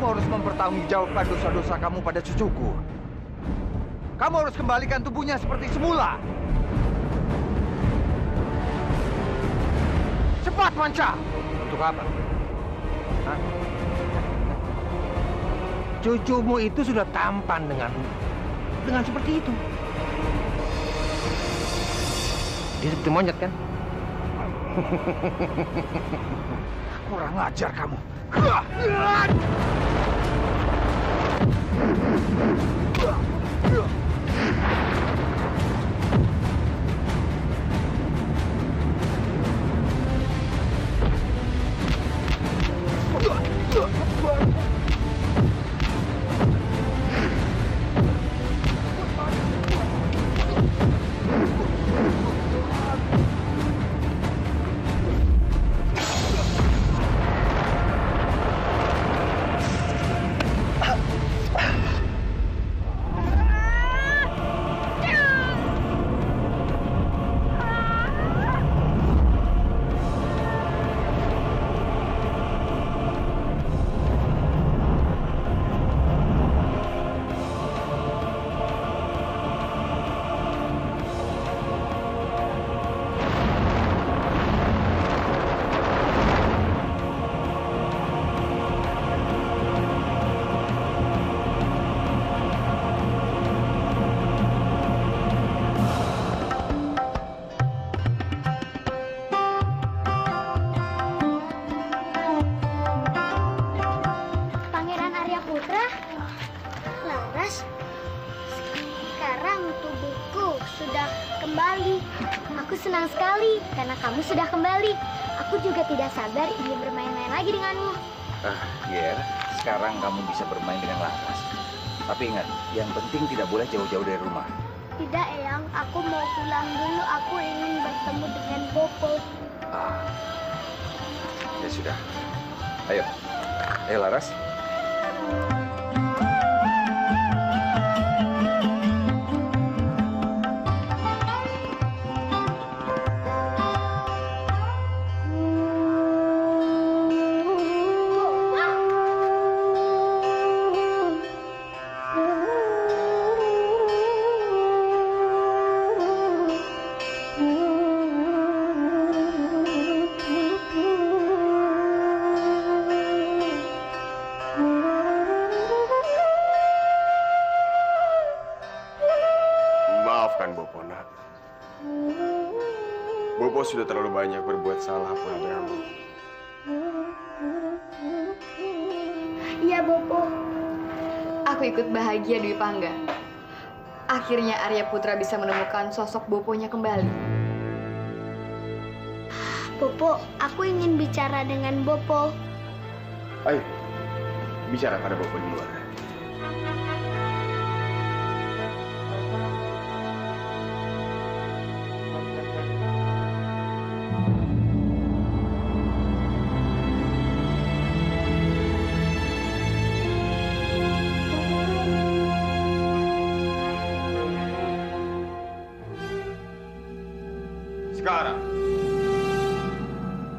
Kamu harus mempertanggungjawabkan dosa-dosa kamu pada cucuku. Kamu harus kembalikan tubuhnya seperti semula. Cepat, Manca! Untuk apa? Hah? Cucumu itu sudah tampan dengan seperti itu. Dia seperti monyet kan? Kurang ajar kamu. Pangeran Arya Putra, Laras, sekarang tubuhku sudah kembali. Aku senang sekali karena kamu sudah kembali. Aku juga tidak sabar ingin bermain-main lagi denganmu. Ger, sekarang kamu bisa bermain dengan Laras. Tapi ingat, yang penting tidak boleh jauh-jauh dari rumah. Tidak, Eyang. Aku mau pulang dulu. Aku ingin bertemu dengan Bopo. Ya sudah. Ayo. Ayo, Laras. Maafkan Bopo, nak. Bopo sudah terlalu banyak berbuat salah padamu. Iya, Bopo. Aku ikut bahagia Dwi Pangga. Akhirnya Arya Putra bisa menemukan sosok Boponya kembali. Bopo, aku ingin bicara dengan Bopo. Ayo, bicara pada Bopo di luar. Sekarang,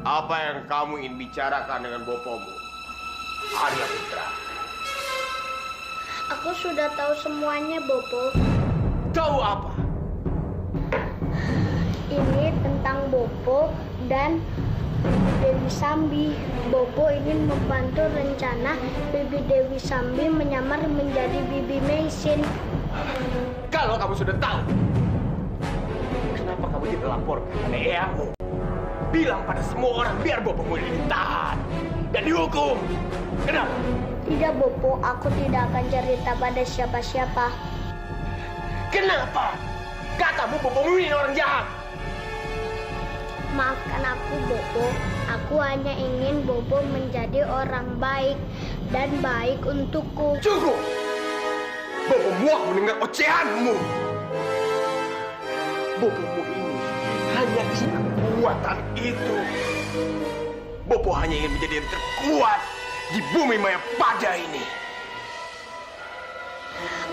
apa yang kamu ingin bicarakan dengan Bopomu, Arya Putra? Aku sudah tahu semuanya, Bopo. Tahu apa? Ini tentang Bopo dan Dewi Sambi. Bopo ingin membantu rencana Bibi Dewi Sambi menyamar menjadi Bibi Meisin. Kalau kamu sudah tahu, kenapa kamu tidak laporkan pada eyangmu? Bilang pada semua orang biar Bopomu ini ditahan dan dihukum. Kenapa? Tidak, Bopo. Aku tidak akan cerita pada siapa-siapa. Kenapa? Katamu Bopomu ini orang jahat. Maafkan aku, Bopo. Aku hanya ingin Bopo menjadi orang baik dan baik untukku. Cukup! Bopo muak mendengar ocehanmu. Bopomu ini hanya isi kekuatan itu. Bopo hanya ingin menjadi yang terkuat di bumi Maya Pada ini.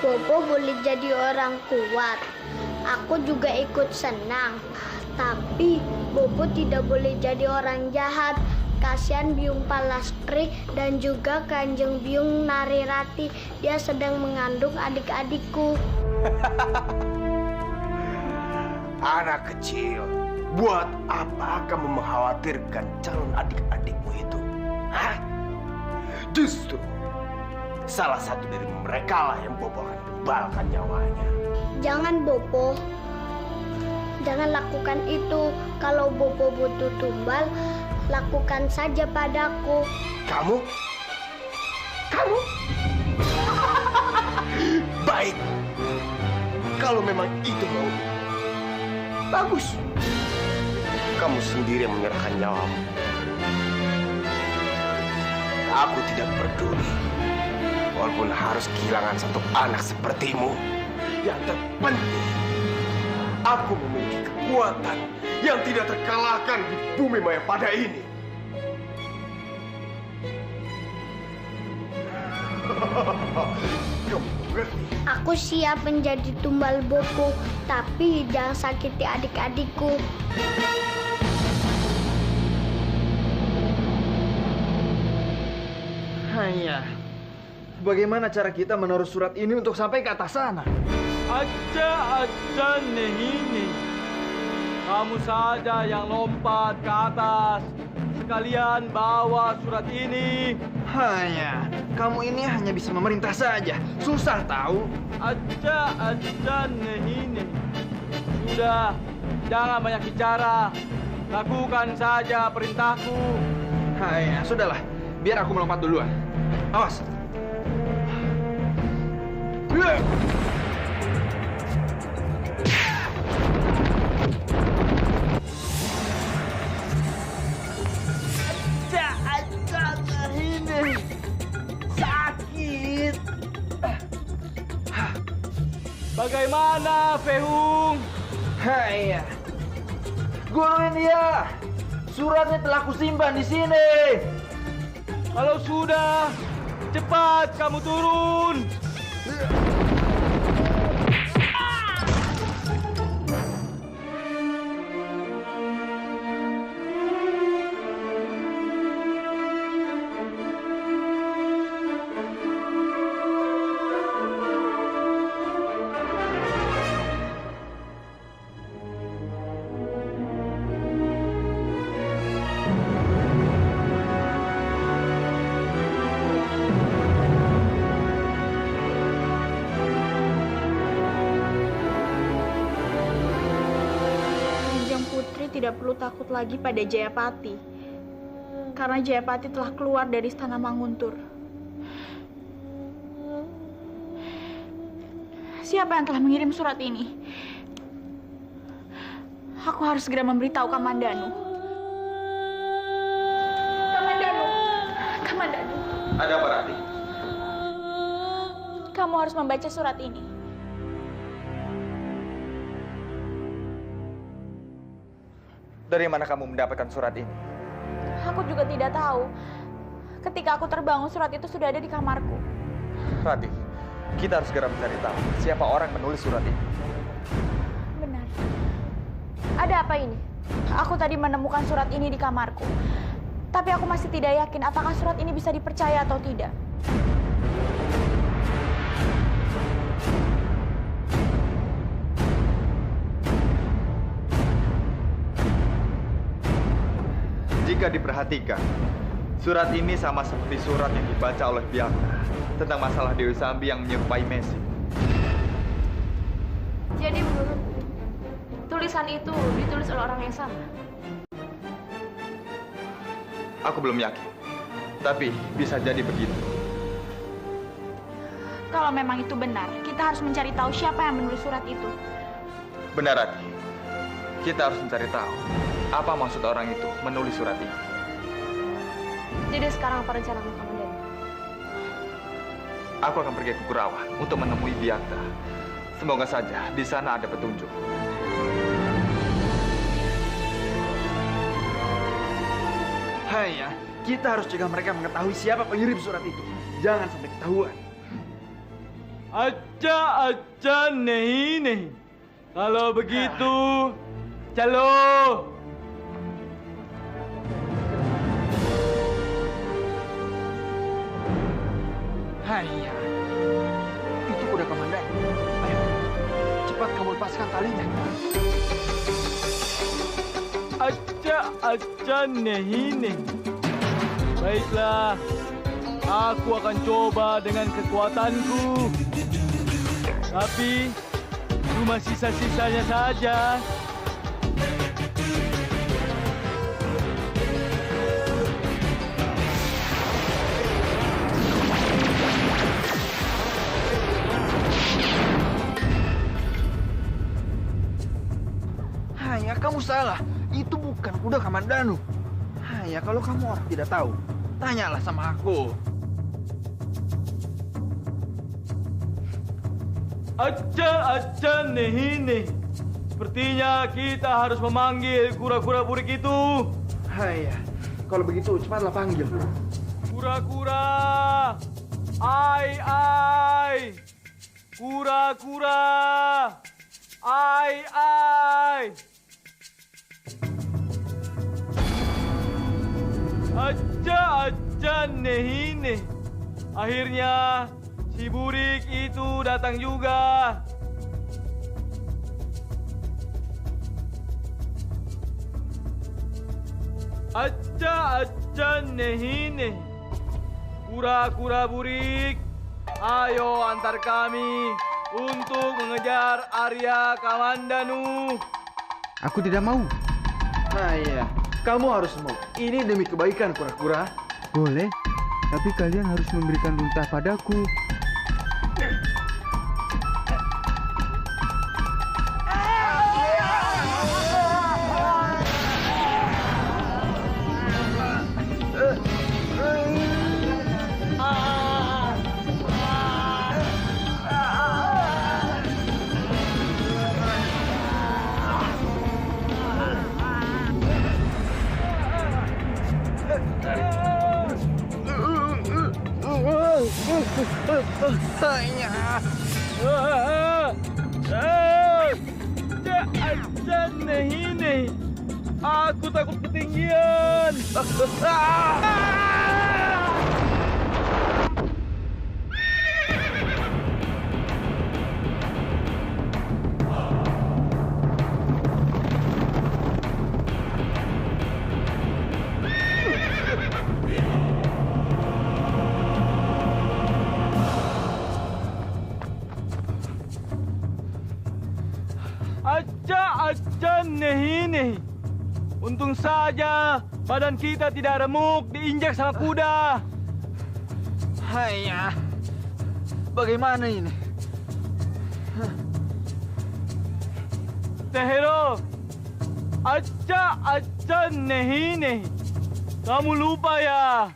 Bopo boleh jadi orang kuat. Aku juga ikut senang. Tapi Bopo tidak boleh jadi orang jahat. Kasihan Biung Palastri dan juga Kanjeng Biung Narirati. Dia sedang mengandung adik-adikku. Anak kecil, buat apa kamu mengkhawatirkan calon adik-adikmu itu? Hah? Justru salah satu dari mereka lah yang Bopo akan tumbalkan nyawanya. Jangan, Bopo. Jangan lakukan itu. Kalau Bopo butuh tumbal, lakukan saja padaku. Kamu? Kamu? Baik. Kalau memang itu mau, bagus. Kamu sendiri yang menyerahkan nyawamu. Aku tidak peduli. Walaupun harus kehilangan satu anak sepertimu. Yang terpenting, aku memiliki kekuatan yang tidak terkalahkan di bumi Mayapada ini. Kamu mengerti? Aku siap menjadi tumbal Bopo, tapi jangan sakiti adik-adikku. Hanya, bagaimana cara kita menaruh surat ini untuk sampai ke atas sana? Aja ini. Kamu saja yang lompat ke atas. Sekalian bawa surat ini. Hanya, kamu ini hanya bisa memerintah saja. Susah tahu. Aja ini. Sudah, jangan banyak bicara. Lakukan saja perintahku. Hanya, sudahlah. Biar aku melompat duluan. Awas. Ini sakit. Bagaimana, Fehung? Hanya, guruin dia. Suratnya telah kusimpan di sini. Kalau sudah, cepat kamu turun. Tidak perlu takut lagi pada Jayapati, karena Jayapati telah keluar dari istana Manguntur. Siapa yang telah mengirim surat ini? Aku harus segera memberitahu Kamandanu. Kamandanu. Ada apa, Rati? Kamu harus membaca surat ini. Dari mana kamu mendapatkan surat ini? Aku juga tidak tahu. Ketika aku terbangun, surat itu sudah ada di kamarku. Rati, kita harus segera mencari tahu siapa orang menulis surat ini. Benar. Ada apa ini? Aku tadi menemukan surat ini di kamarku. Tapi aku masih tidak yakin apakah surat ini bisa dipercaya atau tidak. Jika diperhatikan, surat ini sama seperti surat yang dibaca oleh Biakta tentang masalah Dewi Sambi yang menyerupai Messi. Jadi menurutku, tulisan itu ditulis oleh orang yang sama. Aku belum yakin, tapi bisa jadi begitu. Kalau memang itu benar, kita harus mencari tahu siapa yang menulis surat itu. Benar, Rati. Kita harus mencari tahu apa maksud orang itu menulis surat ini. Jadi sekarang apa rencanamu, Kamandanu? Aku akan pergi ke Kurawan untuk menemui Biakta. Semoga saja di sana ada petunjuk. Hai ya, kita harus cegah mereka mengetahui siapa pengirim surat itu. Jangan sampai ketahuan. Aja nih. Kalau begitu, calo. Aja nehi. Baiklah, aku akan coba dengan kekuatanku. Tapi cuma sisa-sisanya saja. Hanya kamu salah. Itu bukan kuda Kamandanu. Hanya kalau kamu orang tidak tahu, tanyalah sama aku. Aja nehi. Sepertinya kita harus memanggil kura-kura burik itu. Hanya, kalau begitu cepatlah panggil. Kura-kura, ai. Kura-kura, ai. Aja nehi. Akhirnya si burik itu datang juga. Aja nehi. Kura-kura burik, ayo antar kami untuk mengejar Arya Kamandanu. Aku tidak mau. Hanya, kamu harus mau. Ini demi kebaikan kura-kura. Boleh, tapi kalian harus memberikan runtah padaku. Aja nehi. Aku takut ketinggian. Aja nehi. Untung saja badan kita tidak remuk diinjak sama kuda. Hanya, bagaimana ini? Tehero, aja nehi. Kamu lupa ya?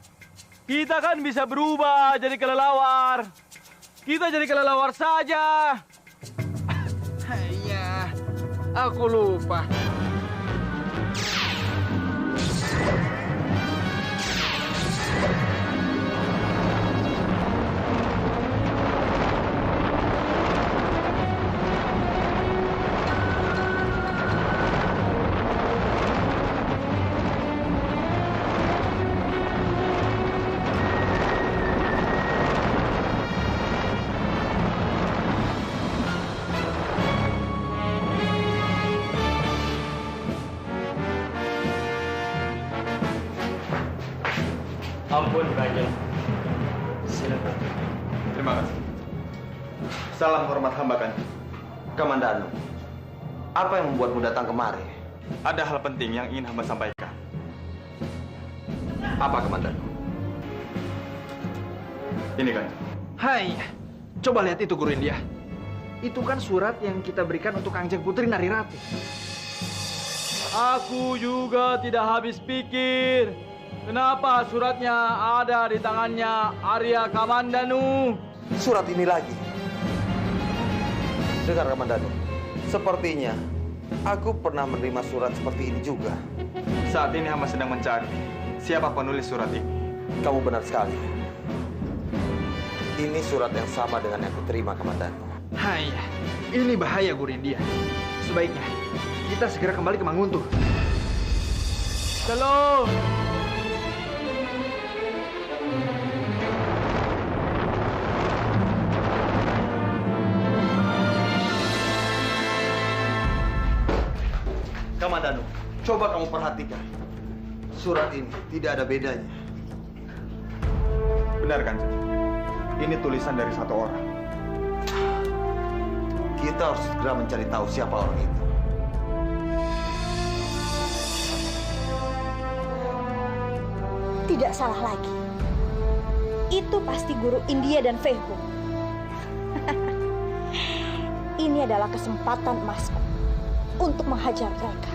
Kita kan bisa berubah jadi kelelawar. Kita jadi kelelawar saja. Hanya, aku lupa. Ampun, Raja. Silakan. Terima kasih. Salam hormat hamba kan. Kamandanu, apa yang membuatmu datang kemari? Ada hal penting yang ingin hamba sampaikan. Apa, Kamandanu? Ini kan. Hai, coba lihat itu Guru India. Itu kan surat yang kita berikan untuk Kangjeng Putri Narirati. Aku juga tidak habis pikir. Kenapa suratnya ada di tangannya Arya Kamandanu? Surat ini lagi. Dengar, Kamandanu. Sepertinya aku pernah menerima surat seperti ini juga. Saat ini hamba sedang mencari siapa penulis surat ini. Kamu benar sekali. Ini surat yang sama dengan yang kuterima, Kamandanu. Hai, ini bahaya Guru India. Sebaiknya kita segera kembali ke Manguntuh. Halo. Kamandanu, Coba kamu perhatikan. Surat ini tidak ada bedanya. Benar kan, Kanjeng? Ini tulisan dari satu orang. Kita harus segera mencari tahu siapa orang itu. Tidak salah lagi. Itu pasti guru India dan Fehu. Ini adalah kesempatan emasku untuk menghajar mereka.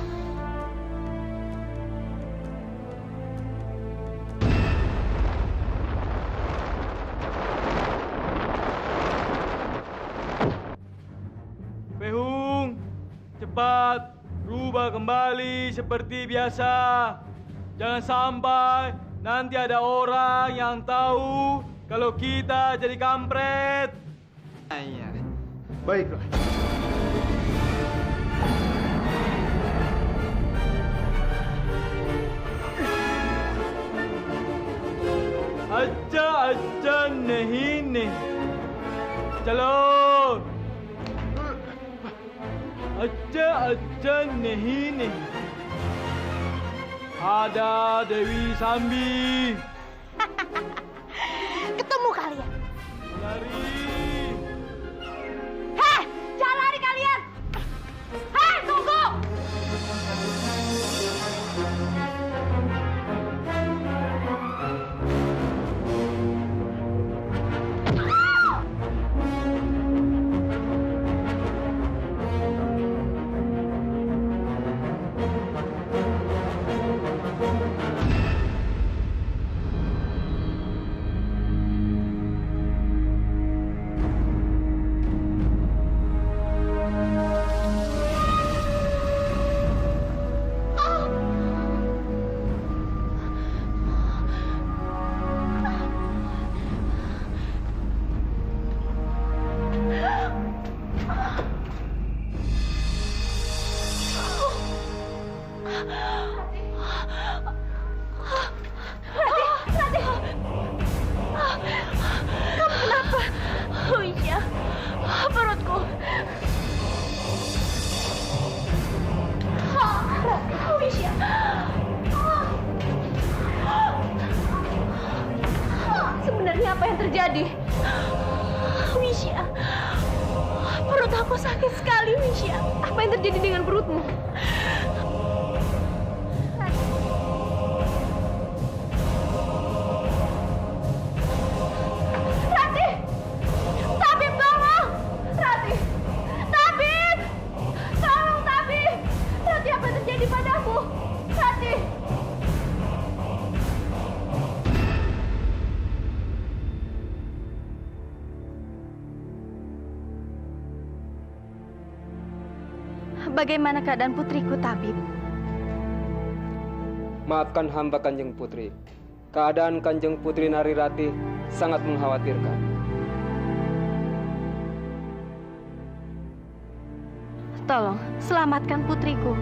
Behung, cepat rubah kembali seperti biasa. Jangan sampai nanti ada orang yang tahu kalau kita jadi kampret. Iya. Baiklah. अच्छा नहीं चलो अच्छा नहीं ada Dewi Sambi. Ketemu kalian. Lari. Heh, jangan lari kalian. Heh, tunggu. Sebenarnya apa yang terjadi? Wisya, perut aku sakit sekali, Wisya. Apa yang terjadi dengan perutmu? Rati! Tabib, tolong! Rati! Tabib! Tolong, Tabib! Rati, apa yang terjadi padaku? Rati! Bagaimana keadaan putriku, Tabib? Maafkan hamba, Kanjeng Putri. Keadaan Kanjeng Putri Narirati sangat mengkhawatirkan. Tolong, selamatkan putriku.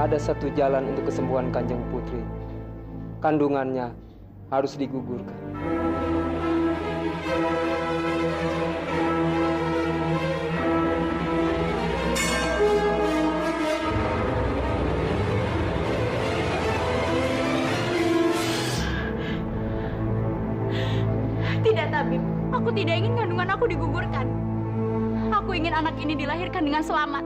Ada satu jalan untuk kesembuhan Kanjeng Putri. Kandungannya harus digugurkan. Tidak, Tabib. Aku tidak ingin kandungan aku digugurkan. Aku ingin anak ini dilahirkan dengan selamat.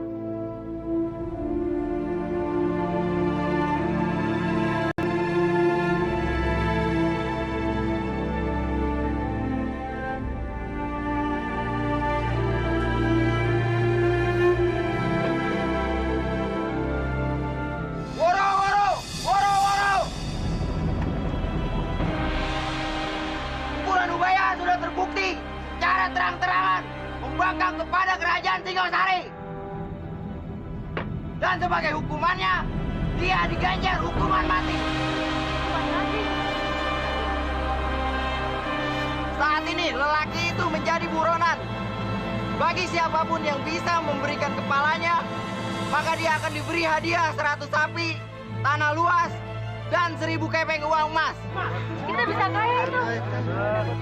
Kepada kerajaan Singosari. Dan sebagai hukumannya, dia diganjar hukuman mati. Saat ini lelaki itu menjadi buronan. Bagi siapapun yang bisa memberikan kepalanya, maka dia akan diberi hadiah 100 sapi, tanah luas, dan 1000 kepeng uang emas. Kita bisa kaya itu.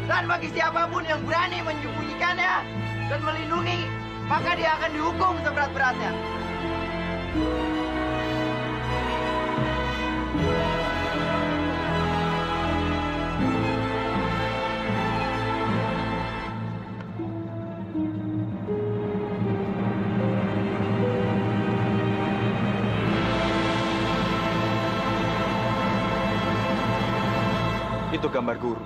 Dan bagi siapapun yang berani menyembunyikannya dan melindungi, maka dia akan dihukum seberat-beratnya. Itu gambar guru.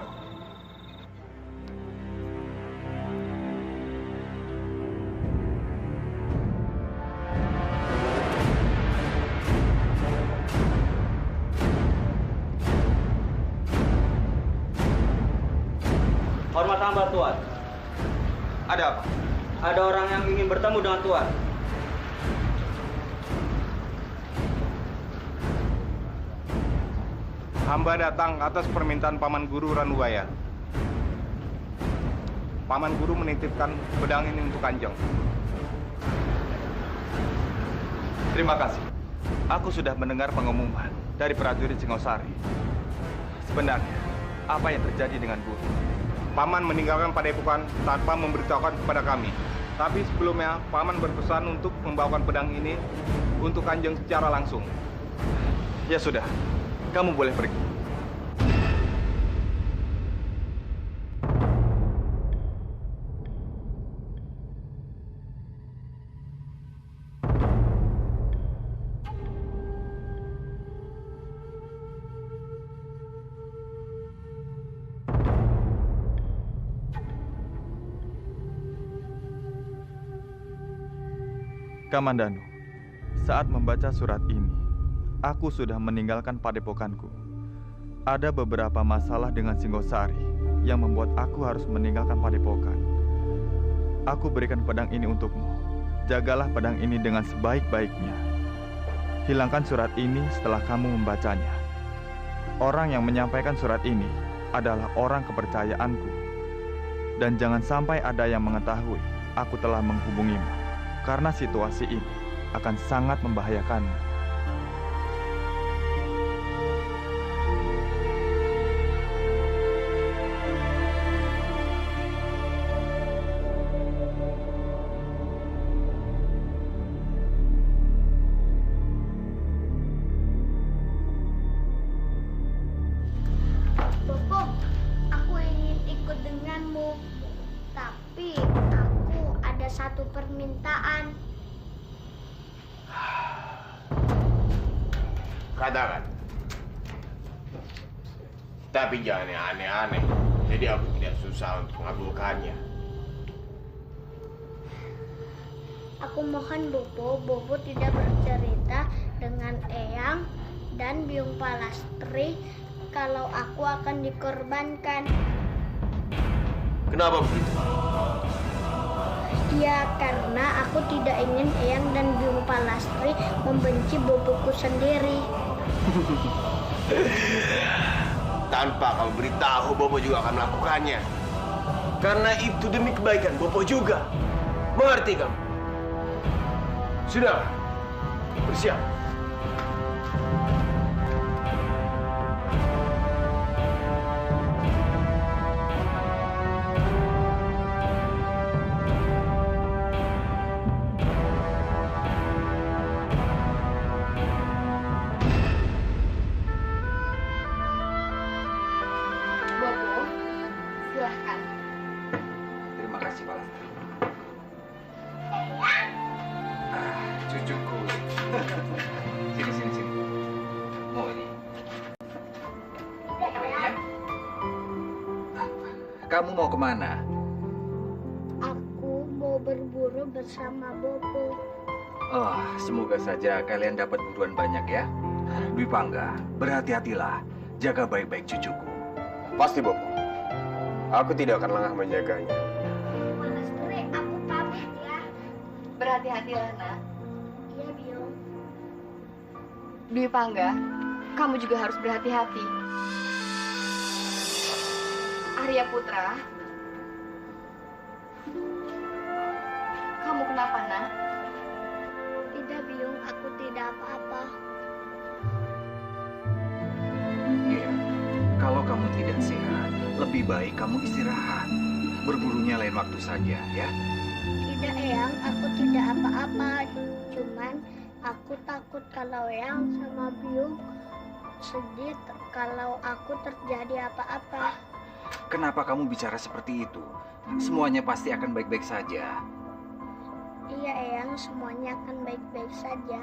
Hormat hamba, Tuan. Ada apa? Ada orang yang ingin bertemu dengan Tuan. Hamba datang atas permintaan Paman Guru Ranubaya. Paman Guru menitipkan pedang ini untuk Kanjeng. Terima kasih. Aku sudah mendengar pengumuman dari prajurit Singosari. Sebenarnya, apa yang terjadi dengan guru? Paman meninggalkan Padepokan tanpa memberitahukan kepada kami. Tapi sebelumnya, Paman berpesan untuk membawakan pedang ini untuk Kanjeng secara langsung. Ya sudah, kamu boleh pergi. Kamandanu, saat membaca surat ini, aku sudah meninggalkan padepokanku. Ada beberapa masalah dengan Singosari yang membuat aku harus meninggalkan padepokan. Aku berikan pedang ini untukmu. Jagalah pedang ini dengan sebaik-baiknya. Hilangkan surat ini setelah kamu membacanya. Orang yang menyampaikan surat ini adalah orang kepercayaanku. Dan jangan sampai ada yang mengetahui aku telah menghubungimu. Karena situasi ini akan sangat membahayakanmu. Bopo, aku ingin ikut denganmu. Tapi aku ada satu permintaan. Katakan. Tapi jangan yang aneh-aneh. Jadi aku tidak susah untuk mengabulkannya. Aku mohon Bopo tidak bercerita dengan Eyang dan Biung Palastri kalau aku akan dikorbankan. Kenapa begitu? Ya, karena aku tidak ingin Eyang dan Biung Palastri membenci boboku sendiri. Tanpa kamu beritahu, Bopo juga akan melakukannya. Karena itu demi kebaikan Bopo juga. Mengerti kamu? Sudah, bersiap. Bopo, silahkan. Terima kasih, Pak Lastri. Cucuku. Sini. Mau ini. Ya. Kamu mau kemana? Aku mau berburu bersama Bopo. Oh, semoga saja kalian dapat buruan banyak ya. Dwi Pangga, berhati-hatilah. Jaga baik-baik cucuku. Pasti, Bopo. Aku tidak akan lengah menjaganya. Palastri, aku pamit ya. Berhati-hatilah, Nak. Iya, Biung. Dwi Pangga, kamu juga harus berhati-hati. Arya Putra, kamu kenapa, Nak? Tidak, Biung. Aku tidak apa-apa. Iya. Kalau kamu tidak sehat, lebih baik kamu istirahat. Berburunya lain waktu saja, ya. Tidak, Eyang. Aku tidak apa-apa. Cuman aku takut kalau Eyang sama Biung sedih kalau aku terjadi apa-apa. Kenapa kamu bicara seperti itu? Semuanya pasti akan baik-baik saja. Iya, Eyang. Semuanya akan baik-baik saja.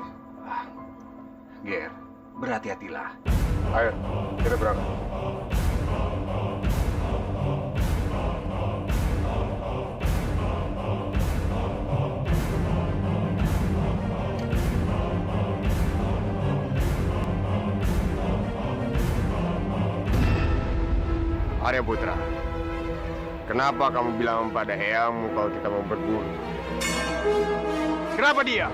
Ger, berhati-hatilah. Ayo, kita berangkat. Arya Putra, kenapa kamu bilang pada Eyangmu kalau kita mau berburu? Kenapa dia?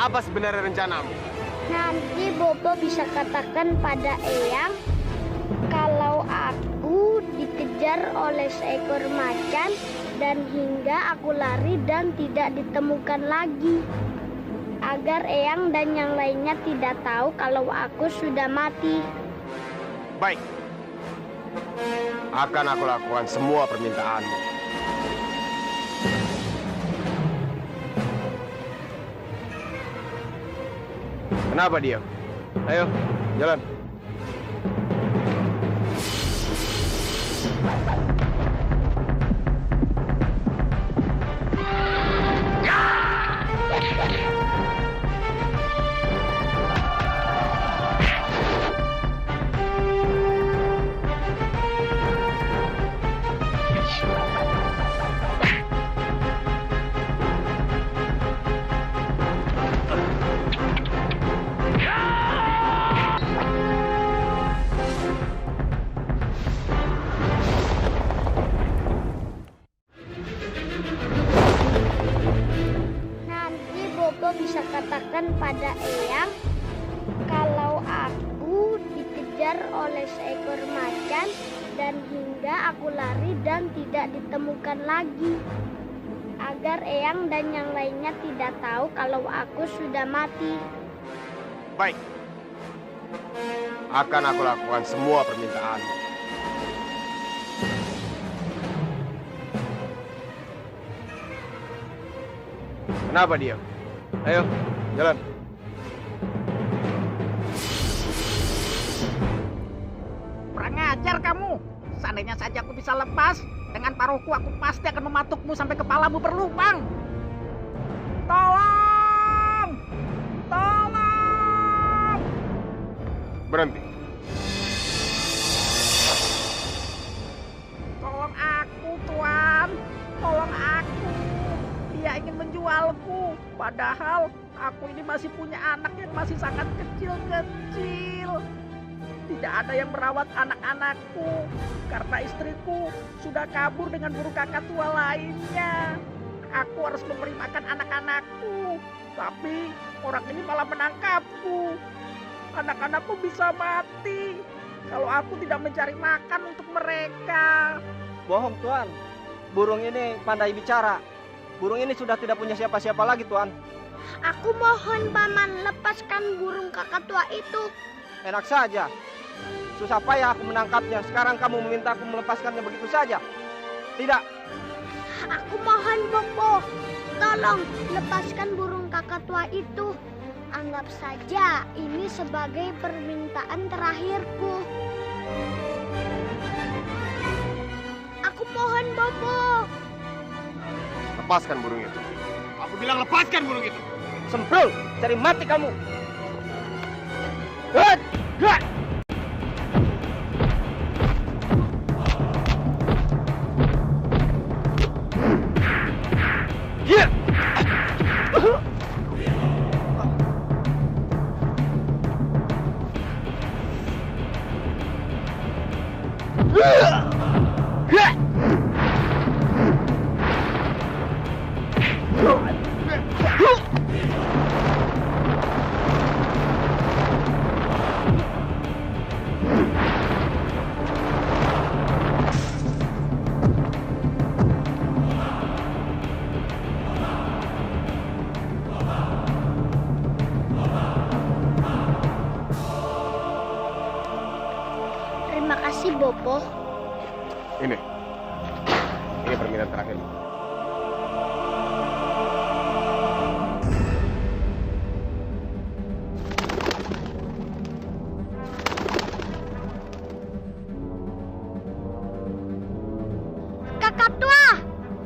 Apa sebenarnya rencanamu? Nanti Bobo bisa katakan pada Eyang kalau aku dikejar oleh seekor macan dan hingga aku lari dan tidak ditemukan lagi. Agar Eyang dan yang lainnya tidak tahu kalau aku sudah mati. Baik. Akan aku lakukan semua permintaanmu. Kenapa dia? Ayo, jalan. Bisa katakan pada Eyang kalau aku dikejar oleh seekor macan dan hingga aku lari dan tidak ditemukan lagi. Agar Eyang dan yang lainnya tidak tahu kalau aku sudah mati. Baik. Akan aku lakukan semua permintaanmu. Kenapa dia? Ayo, jalan. Kurang ajar kamu. Seandainya saja aku bisa lepas, dengan paruhku aku pasti akan mematukmu sampai kepalamu berlubang. Tolong! Tolong! Berhenti. Tolong aku, Tuan. Tolong aku. Dia ingin menjualku. Padahal aku ini masih punya anak yang masih sangat kecil-kecil. Tidak ada yang merawat anak-anakku karena istriku sudah kabur dengan burung kakak tua lainnya. Aku harus memberi makan anak-anakku, tapi orang ini malah menangkapku. Anak-anakku bisa mati kalau aku tidak mencari makan untuk mereka. Bohong, Tuan. Burung ini pandai bicara. Burung ini sudah tidak punya siapa-siapa lagi, Tuan. Aku mohon Paman, lepaskan burung kakak tua itu. Enak saja. Susah payah aku menangkapnya. Sekarang kamu meminta aku melepaskannya begitu saja. Tidak. Aku mohon Bobo, tolong lepaskan burung kakak tua itu. Anggap saja ini sebagai permintaan terakhirku. Aku mohon Bobo. Lepaskan burung itu. Aku bilang lepaskan burung itu. Semprul, cari mati kamu. Terima kasih Bobo. Ini permintaan terakhir. Kakak tua,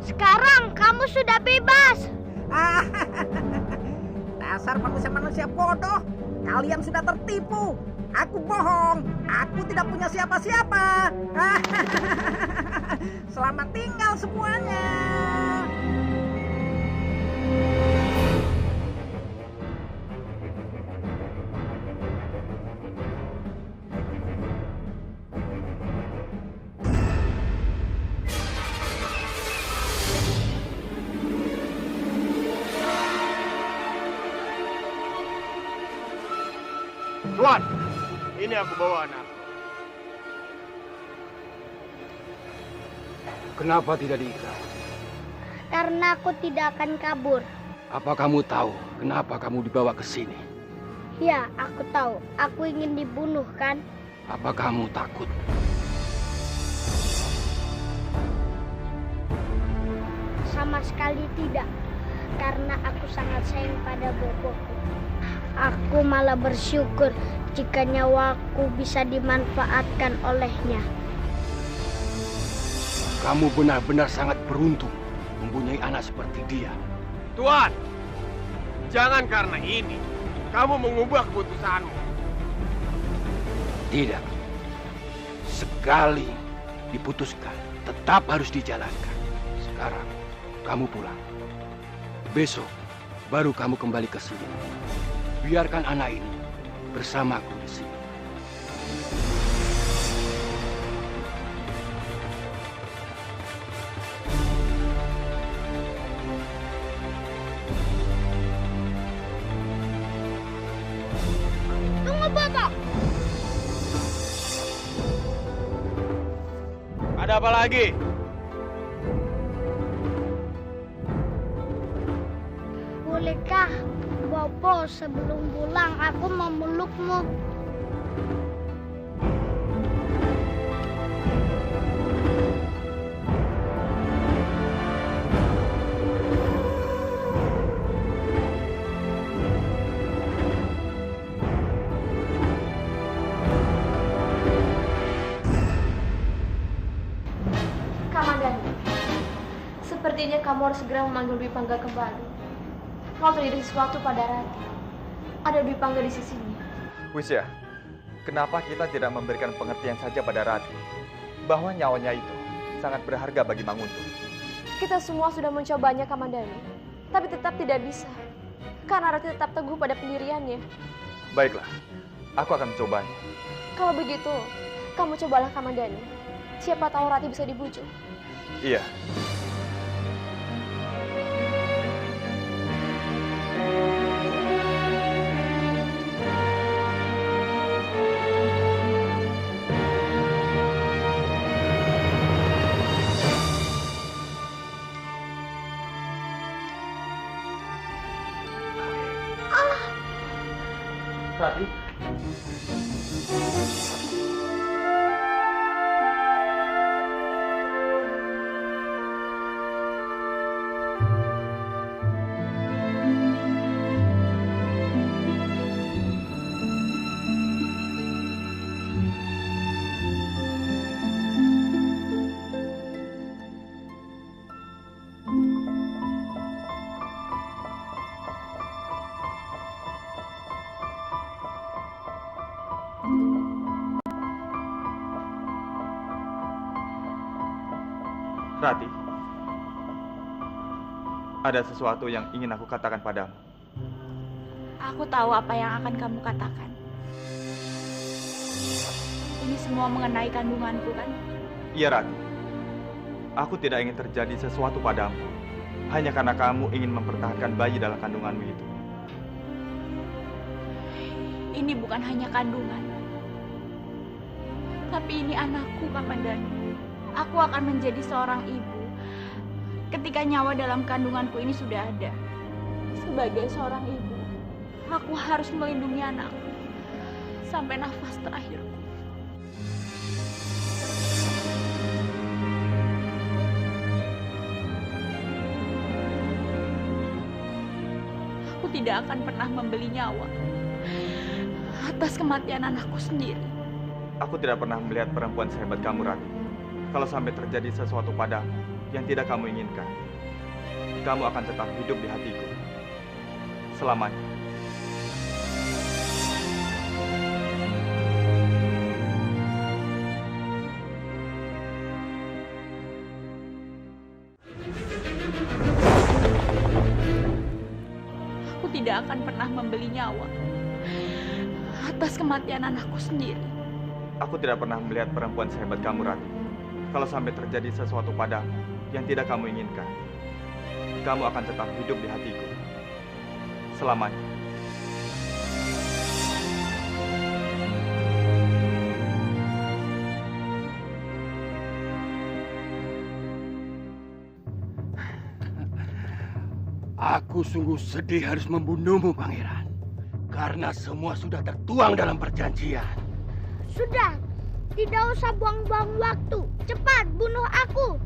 sekarang kamu sudah bebas. Dasar manusia-manusia bodoh. Kalian sudah tertipu. Aku bohong. Aku tidak punya siapa-siapa. Selamat tinggal semuanya. Ini aku bawa anak. Kenapa tidak diikat? Karena aku tidak akan kabur. Apa kamu tahu kenapa kamu dibawa ke sini? Ya, aku tahu. Aku ingin dibunuh, kan? Apa kamu takut? Sama sekali tidak. Karena aku sangat sayang pada boboku. Aku malah bersyukur jika nyawaku bisa dimanfaatkan olehnya. Kamu benar-benar sangat beruntung mempunyai anak seperti dia. Tuan, jangan karena ini kamu mengubah keputusanmu. Tidak. Sekali diputuskan, tetap harus dijalankan. Sekarang, kamu pulang. Besok, baru kamu kembali ke sini. Biarkan anak ini bersamaku di sini. Tunggu, Bapak! Ada apa lagi? Bolehkah, Bobo, sebelum pulang aku memelukmu? Kamandanu, sepertinya kamu harus segera memanggil Dwi Pangga kembali. Kalau terjadi sesuatu pada Rati, ada Dwi Pangga di sisinya. Wisya, kenapa kita tidak memberikan pengertian saja pada Rati bahwa nyawanya itu sangat berharga bagi Manguntung? Kita semua sudah mencobanya, Kamandanu, tapi tetap tidak bisa. Karena Rati tetap teguh pada pendiriannya. Baiklah, aku akan mencobanya. Kalau begitu, kamu cobalah, Kamandanu. Siapa tahu Rati bisa dibujuk. Iya. Rati. Rati, ada sesuatu yang ingin aku katakan padamu. Aku tahu apa yang akan kamu katakan. Ini semua mengenai kandunganku, kan? Iya, Rati. Aku tidak ingin terjadi sesuatu padamu hanya karena kamu ingin mempertahankan bayi dalam kandunganmu itu. Ini bukan hanya kandungan, tapi ini anakku, Kamandanu. Aku akan menjadi seorang ibu ketika nyawa dalam kandunganku ini sudah ada. Sebagai seorang ibu, aku harus melindungi anakku sampai nafas terakhirku. Aku tidak akan pernah membeli nyawa atas kematian anakku sendiri. Aku tidak pernah melihat perempuan sehebat kamu, Rati. Kalau sampai terjadi sesuatu padamu yang tidak kamu inginkan, kamu akan tetap hidup di hatiku selamanya. Aku tidak akan pernah membeli nyawa atas kematian anakku sendiri. Aku tidak pernah melihat perempuan sehebat kamu, Rati. Kalau sampai terjadi sesuatu padamu yang tidak kamu inginkan, kamu akan tetap hidup di hatiku selamanya. Aku sungguh sedih harus membunuhmu, Pangeran. Karena semua sudah tertuang dalam perjanjian. Sudah, tidak usah buang-buang waktu. Cepat bunuh aku.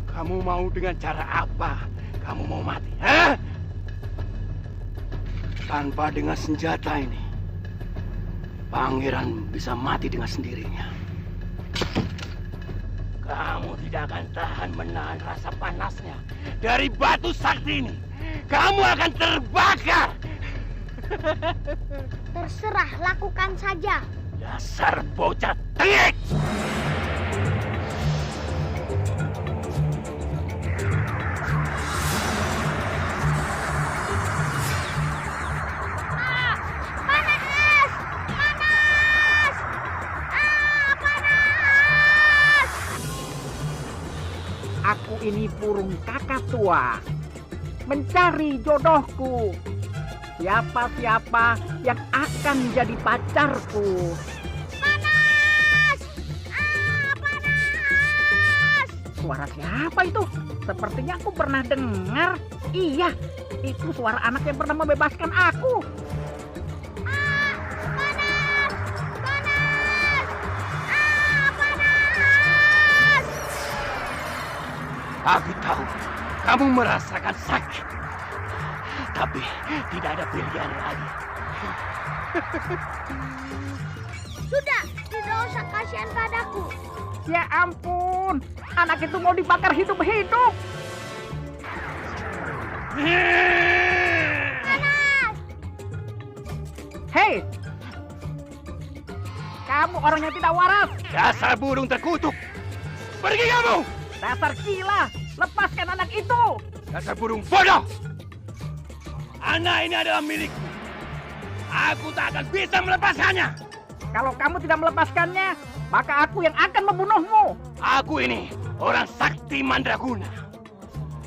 Kamu mau dengan cara apa? Kamu mau mati, ha? Tanpa dengan senjata ini, Pangeran bisa mati dengan sendirinya. Kamu tidak akan tahan menahan rasa panasnya dari batu sakti ini. Kamu akan terbakar. Terserah, lakukan saja. Dasar bocah tengik! Aku ini burung kakak tua, mencari jodohku. Siapa-siapa yang akan jadi pacarku. Panas! Panas! Suara siapa itu? Sepertinya aku pernah dengar. Iya, itu suara anak yang pernah membebaskan aku. Aku tahu kamu merasakan sakit, tapi tidak ada pilihan lagi. Sudah, tidak usah kasihan padaku. Ya ampun, anak itu mau dibakar hidup-hidup. Panas! Hei, kamu orang yang tidak waras. Dasar burung terkutuk, pergi kamu! Dasar gila, lepaskan anak itu. Dasar burung bodoh! Anak ini adalah milikku. Aku tak akan bisa melepaskannya. Kalau kamu tidak melepaskannya, maka aku yang akan membunuhmu. Aku ini orang sakti mandraguna.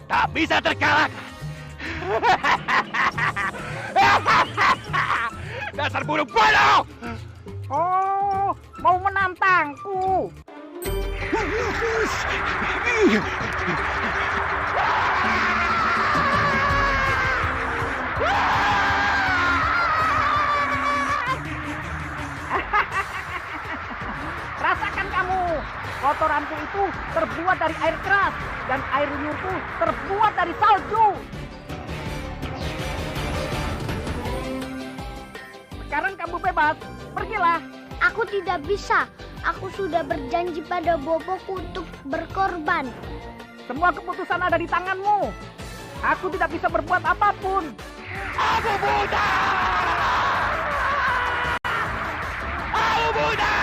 Tak bisa terkalahkan. Dasar burung bodoh! Oh, mau menantangku. Rasakan kamu, kotoranku itu terbuat dari air keras dan air liurku terbuat dari salju. Sekarang kamu bebas, pergilah. Aku tidak bisa. Aku sudah berjanji pada boboku untuk berkorban. Semua keputusan ada di tanganmu. Aku tidak bisa berbuat apapun. Aku buta! Aku buta!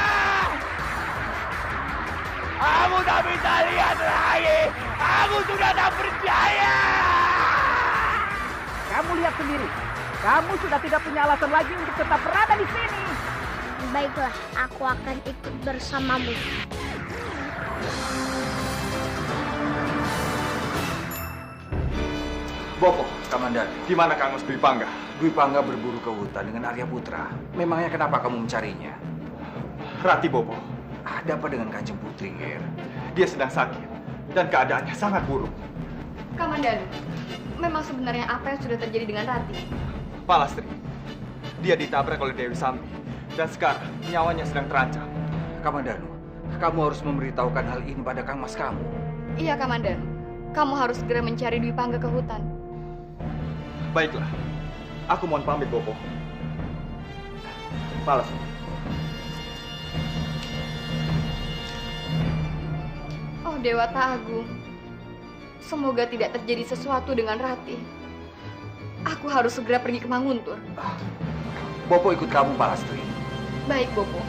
Aku tak bisa lihat lagi. Aku sudah tak percaya. Kamu lihat sendiri. Kamu sudah tidak punya alasan lagi untuk tetap berada di sini. Baiklah, aku akan ikut bersamamu. Bopo, Kamandan. Di mana Kang Mas Dwi Pangga? Dwi Pangga berburu ke hutan dengan Arya Putra. Memangnya kenapa kamu mencarinya? Rati Bopo. Ada apa dengan Kanjeng Putri, Ger? Dia sedang sakit dan keadaannya sangat buruk. Kamandanu, memang sebenarnya apa yang sudah terjadi dengan Rati? Palastri, dia ditabrak oleh Dewi Sambi dan sekarang nyawanya sedang terancam. Kamandanu, kamu harus memberitahukan hal ini pada Kang Mas kamu. Iya, Kamandanu. Kamu harus segera mencari Dwi Pangga ke hutan. Baiklah, aku mohon pamit, Bopo. Palastri. Oh, Dewata Agung. Semoga tidak terjadi sesuatu dengan Rati. Aku harus segera pergi ke Manguntur. Bopo ikut kamu, Palastri. Baik, Bopo.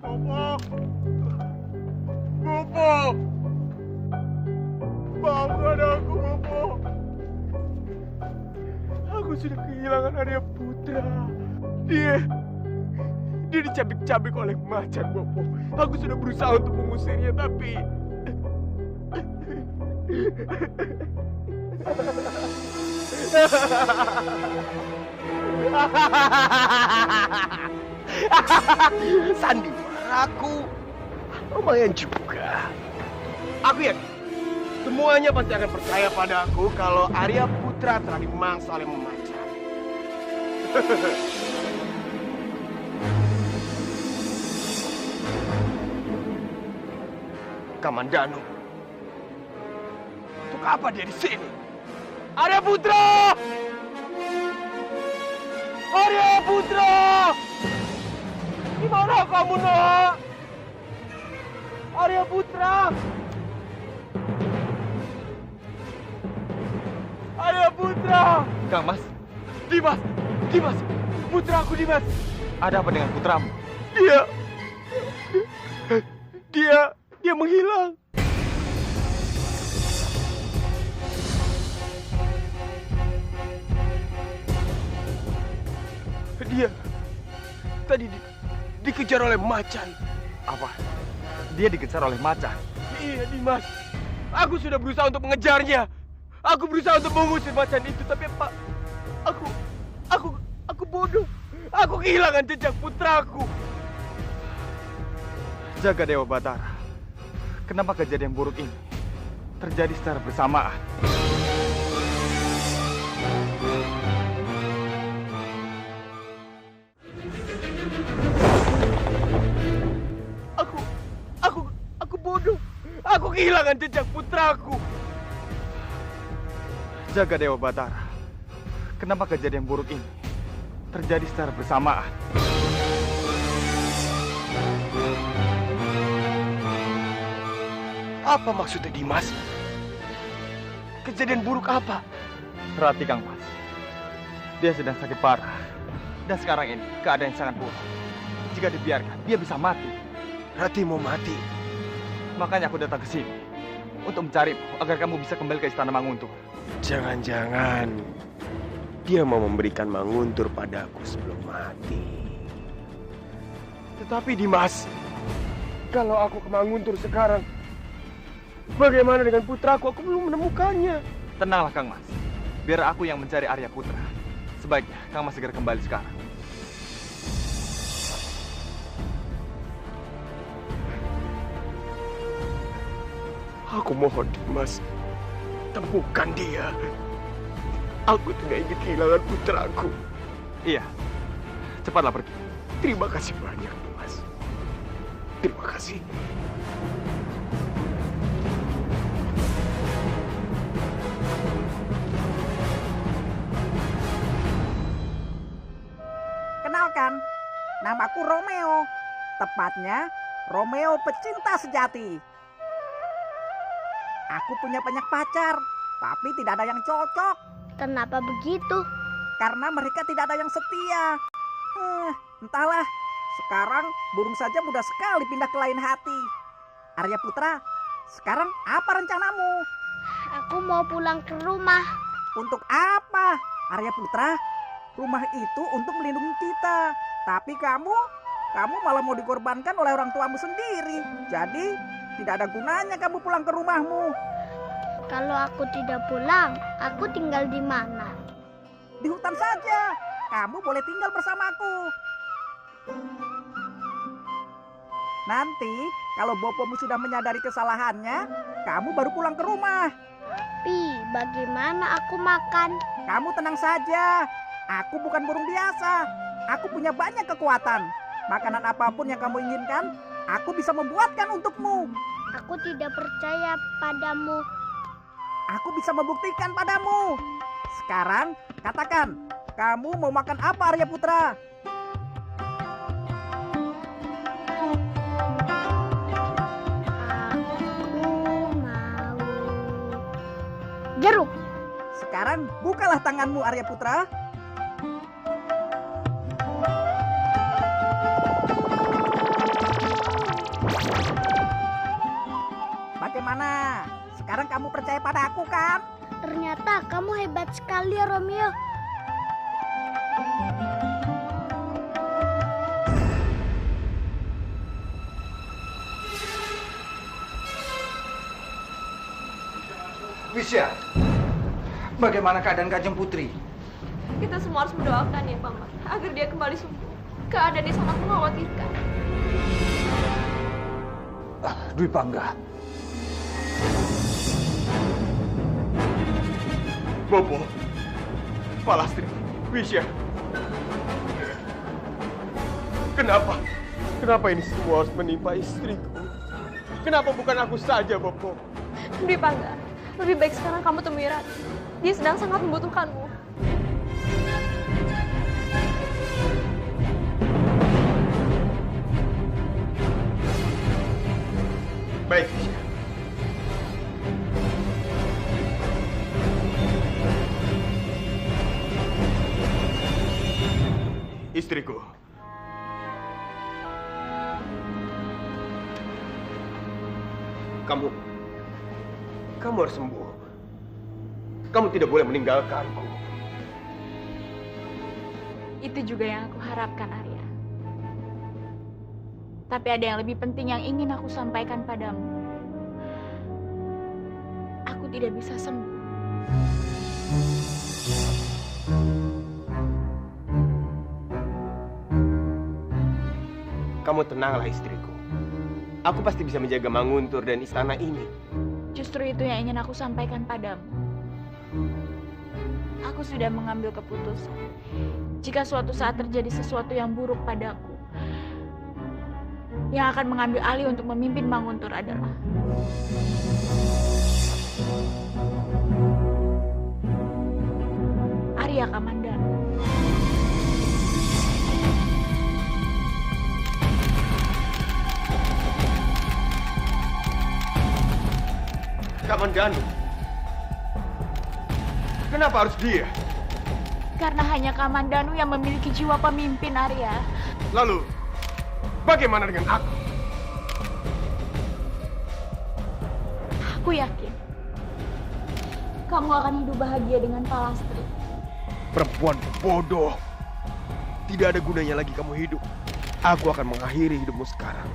Bopo! Bopo! Maafkan aku, Bopo. Aku sudah kehilangan Arya Putra. Dia dicabik-cabik oleh macan, Bopo. Aku sudah berusaha untuk mengusirnya, tapi sandiwaraku lumayan juga. Aku yakin Semuanya pasti akan percaya padaku kalau Arya Putra telah dimangsa oleh Macan. Kamandanu, untuk apa dia di sini? Arya Putra! Arya Putra! Di mana kamu, nak? Arya Putra! Arya Putra! Kang Mas. Dimas! Dimas! Putraku Dimas! Ada apa dengan putramu? Dia menghilang. Dia tadi dikejar oleh macan. Apa? Dia dikejar oleh macan? Iya, Dimas. Aku sudah berusaha untuk mengejarnya. Aku berusaha untuk mengusir macan itu, tapi Pak, aku bodoh. Aku kehilangan jejak putraku. Jaga Dewa Batara. Kenapa kejadian buruk ini terjadi secara bersamaan? Aku bodoh. Aku kehilangan jejak putraku. Jaga Dewa Batara. Kenapa kejadian buruk ini terjadi secara bersamaan? Apa maksudnya, Dimas? Kejadian buruk apa? Rati, Kang Mas. Dia sedang sakit parah. Dan sekarang ini keadaan sangat buruk. Jika dibiarkan, dia bisa mati. Rati mau mati? Makanya aku datang ke sini untuk mencarimu agar kamu bisa kembali ke Istana Manguntur. Jangan-jangan dia mau memberikan Manguntur padaku sebelum mati. Tetapi Dimas, kalau aku ke Manguntur sekarang, bagaimana dengan putraku? Aku belum menemukannya. Tenanglah, Kang Mas. Biar aku yang mencari Arya Putra. Sebaiknya Kang Mas segera kembali sekarang. Aku mohon, Dimas, temukan dia. Aku tidak ingin kehilangan putraku. Iya, cepatlah pergi. Terima kasih banyak, Dimas. Terima kasih. Kenalkan, namaku Romeo. Tepatnya, Romeo pecinta sejati. Aku punya banyak pacar, tapi tidak ada yang cocok. Kenapa begitu? Karena mereka tidak ada yang setia. Entahlah, sekarang burung saja mudah sekali pindah ke lain hati. Arya Putra, sekarang apa rencanamu? Aku mau pulang ke rumah. Untuk apa, Arya Putra? Rumah itu untuk melindungi kita. Tapi kamu malah mau dikorbankan oleh orang tuamu sendiri. Jadi, tidak ada gunanya kamu pulang ke rumahmu. Kalau aku tidak pulang, aku tinggal di mana? Di hutan saja. Kamu boleh tinggal bersamaku. Nanti, kalau bopomu sudah menyadari kesalahannya, kamu baru pulang ke rumah. Tapi, bagaimana aku makan? Kamu tenang saja. Aku bukan burung biasa. Aku punya banyak kekuatan. Makanan apapun yang kamu inginkan, aku bisa membuatkan untukmu. Aku tidak percaya padamu. Aku bisa membuktikan padamu. Sekarang, katakan, kamu mau makan apa, Arya Putra? Aku mau jeruk. Sekarang, bukalah tanganmu, Arya Putra. Bagaimana? Sekarang kamu percaya pada aku kan? Ternyata kamu hebat sekali ya, Romeo. Wisya, bagaimana keadaan Kanjeng Putri? Kita semua harus mendoakan ya, Paman, agar dia kembali sembuh. Keadaannya sangat mengkhawatirkan. Dwi Pangga. Bobo, Palastri, Wisya. Kenapa? Kenapa ini semua harus menimpa istriku? Kenapa bukan aku saja, Bobo? Dwi Pangga, lebih baik sekarang kamu temui Rati. Dia sedang sangat membutuhkanmu. Baik, Wisya. Istriku. Kamu harus sembuh. Kamu tidak boleh meninggalkanku. Itu juga yang aku harapkan, Arya. Tapi ada yang lebih penting yang ingin aku sampaikan padamu. Aku tidak bisa sembuh. Kamu tenanglah, istriku. Aku pasti bisa menjaga Manguntur dan istana ini. Justru itu yang ingin aku sampaikan padamu. Aku sudah mengambil keputusan. Jika suatu saat terjadi sesuatu yang buruk padaku, yang akan mengambil alih untuk memimpin Manguntur adalah Arya Kamandanu. Kamandanu? Kenapa harus dia? Karena hanya Kamandanu yang memiliki jiwa pemimpin, Arya. Lalu, bagaimana dengan aku? Aku yakin kamu akan hidup bahagia dengan Palastri. Perempuan bodoh. Tidak ada gunanya lagi kamu hidup. Aku akan mengakhiri hidupmu sekarang.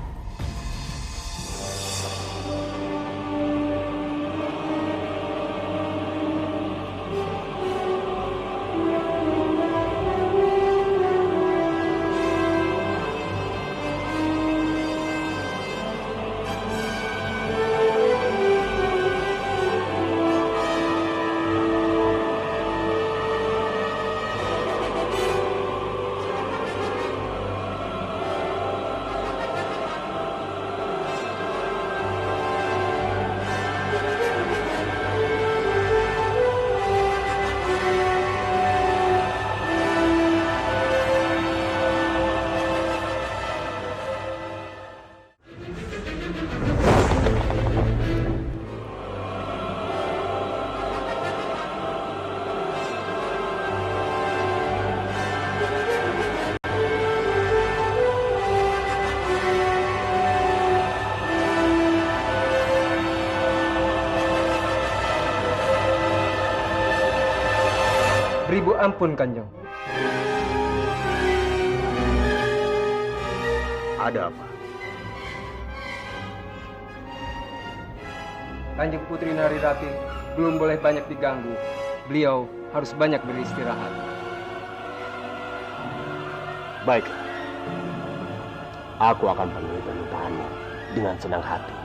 Beribu ampun, Kanjeng. Ada apa? Kanjeng Putri Narirati belum boleh banyak diganggu. Beliau harus banyak beristirahat. Baiklah. Aku akan penuhi permintaanmu dengan senang hati.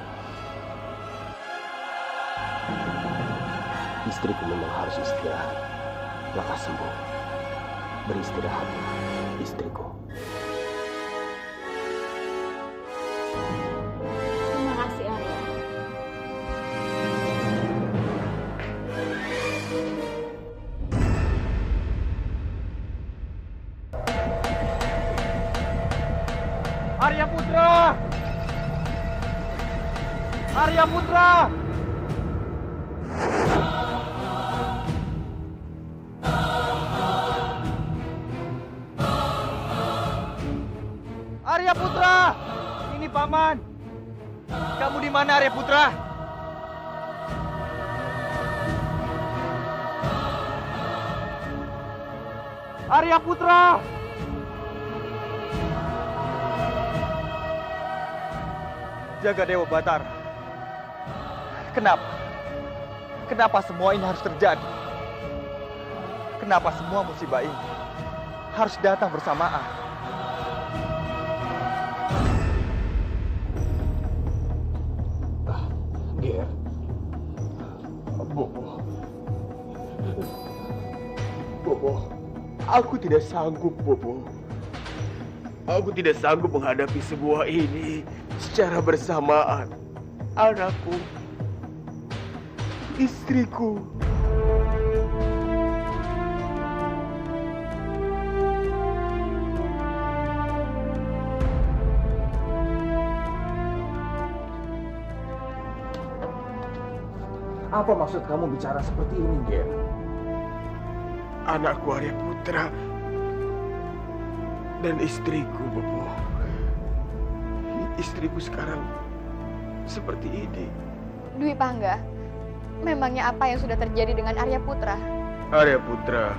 Istriku memang harus istirahat. Lekas sembuh. Beristirahat, istriku. Terima kasih, Arya. Arya Putra! Arya Putra! Arya Putra! Ini Paman. Kamu di mana, Arya Putra? Arya Putra! Jaga Dewa Batara. Kenapa? Kenapa semua ini harus terjadi? Kenapa semua musibah ini harus datang bersamaan? Ger, Bobo, Bobo. Aku tidak sanggup, Bobo. Aku tidak sanggup menghadapi semua ini secara bersamaan. Anakku, istriku. Apa maksud kamu bicara seperti ini, Ger? Anakku Arya Putra dan istriku, Bobo. Istriku sekarang seperti ini. Dwi Pangga, memangnya apa yang sudah terjadi dengan Arya Putra? Arya Putra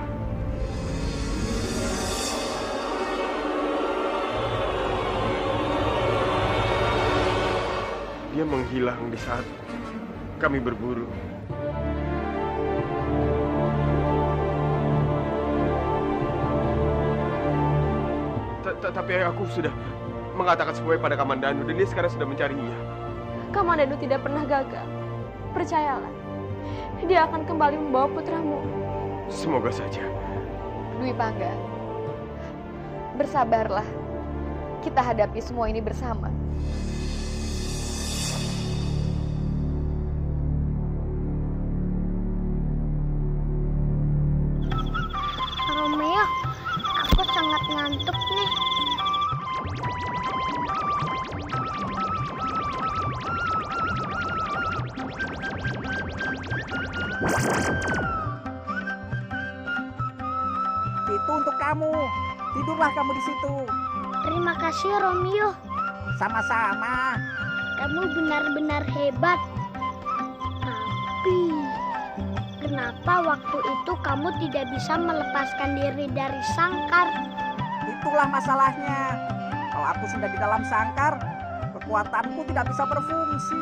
dia menghilang di saat kami berburu. Tapi aku sudah mengatakan semuanya pada Kamandanu dan dia sekarang sudah mencarinya. Kamandanu tidak pernah gagal. Percayalah, dia akan kembali membawa putramu. Semoga saja. Dwi Pangga, bersabarlah. Kita hadapi semua ini bersama. Romeo, aku sangat ngantuk nih. Itu untuk kamu. Tidurlah kamu di situ. Terima kasih, Romeo. Sama-sama. Kamu benar-benar hebat. Tapi, kenapa waktu itu kamu tidak bisa melepaskan diri dari sangkar? Itulah masalahnya. Kalau aku sudah di dalam sangkar, kekuatanku tidak bisa berfungsi.